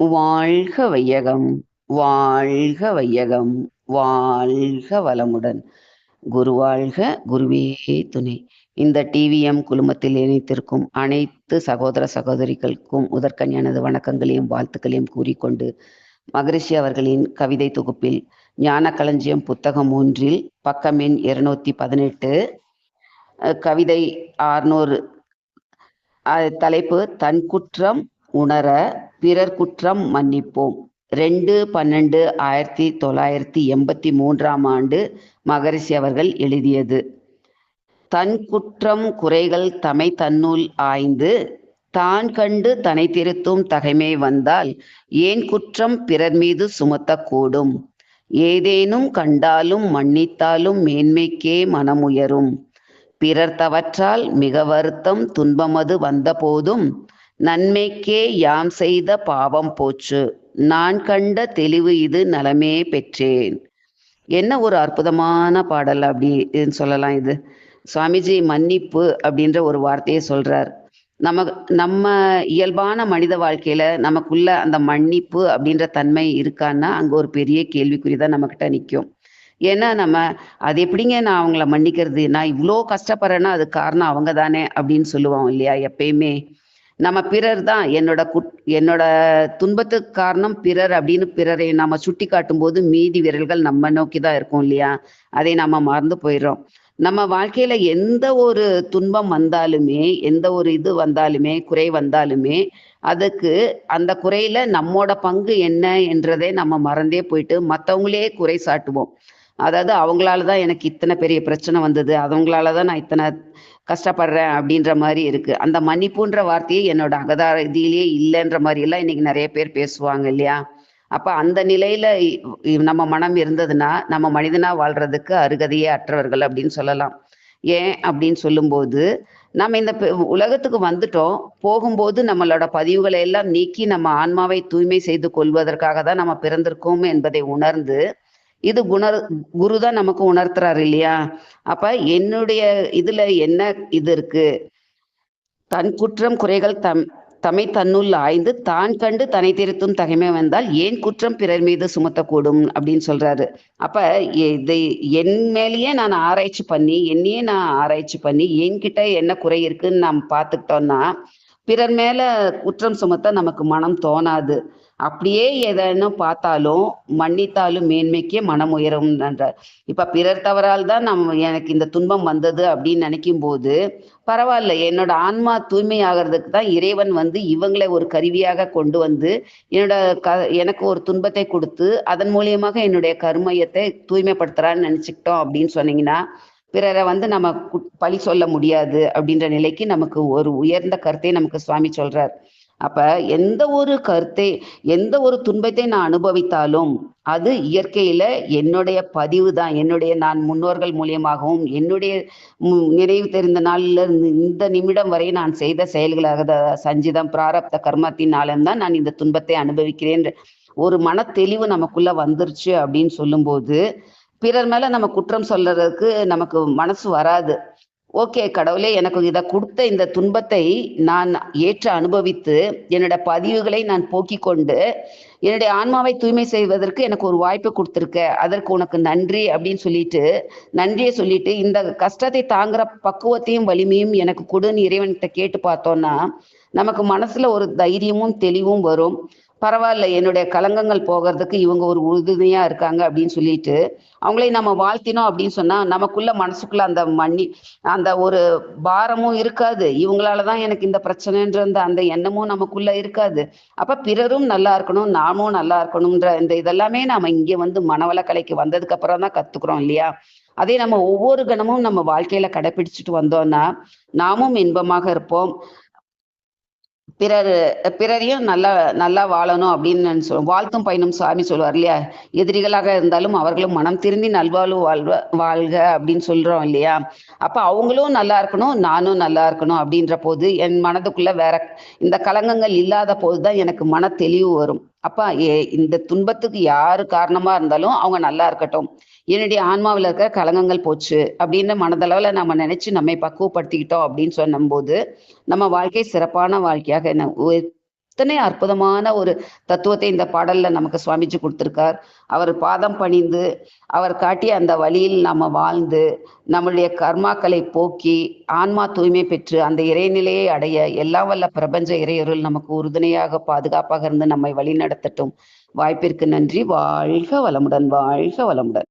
வாழ்க வையகம், வாழ்க வையகம், வாழ்க வளமுடன். குரு வாழ்க, குருவே துணை. இந்த டிவிஎம் குழுமத்தில் இணைத்திருக்கும் அனைத்து சகோதர சகோதரிகளுக்கும் முதற்கண் எனது வணக்கங்களையும் வாழ்த்துக்களையும் கூறிக்கொண்டு, மகரிஷி அவர்களின் கவிதை தொகுப்பில் ஞான களஞ்சியம் புத்தகம் 3 பக்கம் எண் 218, கவிதை 600, தலைப்பு தன் குற்றம் உணர பிறர் குற்றம் மன்னிப்போம். 2/12/1983 மகரிஷி அவர்கள் எழுதியது. தன் குற்றம் குறைகள் தமை தன்னுள் ஆய்ந்து தான் கண்டு தனை திருத்தும் தகைமை வந்தால் ஏன் குற்றம் பிறர் மீது சுமத்தக்கூடும். ஏதேனும் கண்டாலும் மன்னித்தாலும் மேன்மைக்கே மனமுயரும். பிறர் தவற்றால் மிக வருத்தம் துன்பமது வந்த போதும் நன்மைக்கே யாம் செய்த பாவம் போச்சு. நான் கண்ட தெளிவு இது நலமே பெற்றேன். என்ன ஒரு அற்புதமான பாடல் அப்படின்னு சொல்லலாம். இது சுவாமிஜி மன்னிப்பு அப்படின்ற ஒரு வார்த்தையை சொல்றார். நம்ம இயல்பான மனித வாழ்க்கையில நமக்குள்ள அந்த மன்னிப்பு அப்படின்ற தன்மை இருக்கான்னா அங்க ஒரு பெரிய கேள்விக்குறிதான் நம்ம கிட்ட நிற்கும். ஏன்னா அது எப்படிங்க நான் அவங்கள மன்னிக்கிறது, நான் இவ்வளோ கஷ்டப்படுறேன்னா அது காரணம் அவங்க தானே அப்படின்னு சொல்லுவோம் இல்லையா. எப்பயுமே நம்ம பிறர் தான் என்னோட துன்பத்துக்கு காரணம் பிறர் அப்படின்னு பிறரை நம்ம சுட்டி காட்டும் போது மீதி விரல்கள் நம்ம நோக்கி தான் இருக்கும் இல்லையா. அதை நம்ம மறந்து போயிடுறோம். நம்ம வாழ்க்கையில எந்த ஒரு துன்பம் வந்தாலுமே, எந்த ஒரு இது வந்தாலுமே, குறை வந்தாலுமே அதுக்கு அந்த குறையில நம்மோட பங்கு என்ன என்றதை நம்ம மறந்தே போயிட்டு மற்றவங்களே குறை சாட்டுவோம். அதாவது அவங்களால தான் எனக்கு இத்தனை பெரிய பிரச்சனை வந்தது, அவங்களால தான் நான் இத்தனை கஷ்டப்படுறேன் அப்படின்ற மாதிரி இருக்கு. அந்த மன்னிப்புன்ற வார்த்தையே என்னோட அகதாரதியிலேயே இல்லைன்ற மாதிரி எல்லாம் இன்னைக்கு நிறைய பேர் பேசுவாங்க இல்லையா. அப்ப அந்த நிலையில நம்ம மனம் இருந்ததுன்னா நம்ம மனிதனா வாழ்றதுக்கு அருகதையே அற்றவர்கள் அப்படின்னு சொல்லலாம். ஏன் அப்படின்னு சொல்லும்போது, நம்ம இந்த உலகத்துக்கு வந்துட்டோம். போகும்போது நம்மளோட பதிவுகளை எல்லாம் நீக்கி நம்ம ஆன்மாவை தூய்மை செய்து கொள்வதற்காக தான் நம்ம பிறந்திருக்கோம் என்பதை உணர்ந்து, இது குரு தான் நமக்கு உணர்த்துறாரு இல்லையா. அப்ப என்னுடைய இதுல என்ன இது இருக்கு, தன் குற்றம் குறைகள் தமை தன்னுள் ஆய்ந்து தான் கண்டு தனை திருத்தும் தகைமை வந்தால் ஏன் குற்றம் பிறர் மீது சுமத்தக்கூடும் அப்படின்னு சொல்றாரு. அப்ப இதை என் மேலேயே நான் ஆராய்ச்சி பண்ணி, என்னையே நான் ஆராய்ச்சி பண்ணி என்கிட்ட என்ன குறை இருக்குன்னு நாம் பார்த்துக்கிட்டோம்னா பிறர் மேல குற்றம் சுமத்த நமக்கு மனம் தோணாது. அப்படியே எதனும் பார்த்தாலும் மன்னித்தாலும் மேன்மைக்கே மனம் உயரும் என்றார். இப்ப பிறர் தவறால் தான் எனக்கு இந்த துன்பம் வந்தது அப்படின்னு நினைக்கும் போது பரவாயில்ல, என்னோட ஆன்மா தூய்மை ஆகிறதுக்கு தான் இறைவன் இவங்களை ஒரு கருவியாக கொண்டு எனக்கு ஒரு துன்பத்தை கொடுத்து அதன் மூலியமாக என்னுடைய கர்மயத்தை தூய்மைப்படுத்துறான்னு நினைச்சுக்கிட்டோம் அப்படின்னு சொன்னீங்கன்னா பிறரை நம்ம பழி சொல்ல முடியாது அப்படின்ற நிலைக்கு நமக்கு ஒரு உயர்ந்த கருத்தை நமக்கு சுவாமி சொல்றார். அப்ப எந்த ஒரு துன்பத்தை நான் அனுபவித்தாலும் அது இயற்கையில என்னுடைய பதிவு தான். நான் முன்னோர்கள் மூலியமாகவும் என்னுடைய நினைவு தெரிந்த நாளில் இந்த நிமிடம் வரை நான் செய்த செயல்களாக சஞ்சிதம் பிராரப்த கர்மத்தினாலும் தான் நான் இந்த துன்பத்தை அனுபவிக்கிறேன். ஒரு மன தெளிவு நமக்குள்ள வந்துருச்சு அப்படின்னு சொல்லும்போது பிறர் மேல நம்ம குற்றம் சொல்றதுக்கு நமக்கு மனசு வராது. ஓகே, கடவுளே எனக்கு இதை கொடுத்த இந்த துன்பத்தை நான் ஏற்று அனுபவித்து என்னோட பதிவுகளை நான் போக்கிக் கொண்டு என்னுடைய ஆன்மாவை தூய்மை செய்வதற்கு எனக்கு ஒரு வாய்ப்பு கொடுத்துருக்க, அதற்கு உனக்கு நன்றி அப்படின்னு நன்றியை சொல்லிட்டு இந்த கஷ்டத்தை தாங்குற பக்குவத்தையும் வலிமையும் எனக்கு கொடுன்னு இறைவன்கிட்ட கேட்டு பார்த்தோம்னா நமக்கு மனசுல ஒரு தைரியமும் தெளிவும் வரும். பரவாயில்ல, என்னுடைய கலங்கங்கள் போகிறதுக்கு இவங்க ஒரு உறுதுணையா இருக்காங்க அப்படின்னு சொல்லிட்டு அவங்களே நம்ம வாழ்த்தினோம் அப்படின்னு சொன்னா நமக்குள்ள மனசுக்குள்ள அந்த ஒரு பாரமும் இருக்காது. இவங்களாலதான் எனக்கு இந்த பிரச்சனைன்ற அந்த எண்ணமும் நமக்குள்ள இருக்காது. அப்ப பிறரும் நல்லா இருக்கணும், நாமும் நல்லா இருக்கணும்ன்ற இதெல்லாமே நாம இங்க மனவளக்கலைக்கு வந்ததுக்கு அப்புறம் தான் கத்துக்கிறோம் இல்லையா. அதே நம்ம ஒவ்வொரு கணமும் நம்ம வாழ்க்கையில கடைபிடிச்சிட்டு வந்தோம்னா நாமும் இன்பமாக இருப்போம். பிறரையும் நல்லா நல்லா வாழணும் அப்படின்னு வாழ்த்தும் பயனும் சாமி சொல்லுவார் இல்லையா. எதிரிகளாக இருந்தாலும் அவர்களும் மனம் திருந்தி நல்வாழ்வு வாழ்க அப்படின்னு சொல்றோம் இல்லையா. அப்ப அவங்களும் நல்லா இருக்கணும், நானும் நல்லா இருக்கணும் அப்படின்ற போது என் மனதுக்குள்ள வேற இந்த கலங்கங்கள் இல்லாத போதுதான் எனக்கு மன தெளிவு வரும். அப்ப இந்த துன்பத்துக்கு யாரு காரணமா இருந்தாலும் அவங்க நல்லா இருக்கட்டும், என்னுடைய ஆன்மாவில் இருக்கிற கலங்கங்கள் போச்சு அப்படின்னு மனதளவில் நம்ம நினைச்சு நம்மை பக்குவப்படுத்திக்கிட்டோம் அப்படின்னு சொன்னும் போது நம்ம வாழ்க்கை சிறப்பான வாழ்க்கையாக எத்தனை அற்புதமான ஒரு தத்துவத்தை இந்த பாடல்ல நமக்கு சுவாமிஜி கொடுத்திருக்கார். அவர் பாதம் பணிந்து அவர் காட்டிய அந்த வழியில் நாம வாழ்ந்து நம்மளுடைய கர்மாக்களை போக்கி ஆன்மா தூய்மை பெற்று அந்த இறைநிலையை அடைய எல்லாம் வல்ல பிரபஞ்ச இறையருள் நமக்கு உறுதுணையாக பாதுகாப்பாக இருந்து நம்மை வழி நடத்தட்டும். வாய்ப்பிற்கு நன்றி. வாழ்க வளமுடன், வாழ்க வளமுடன்.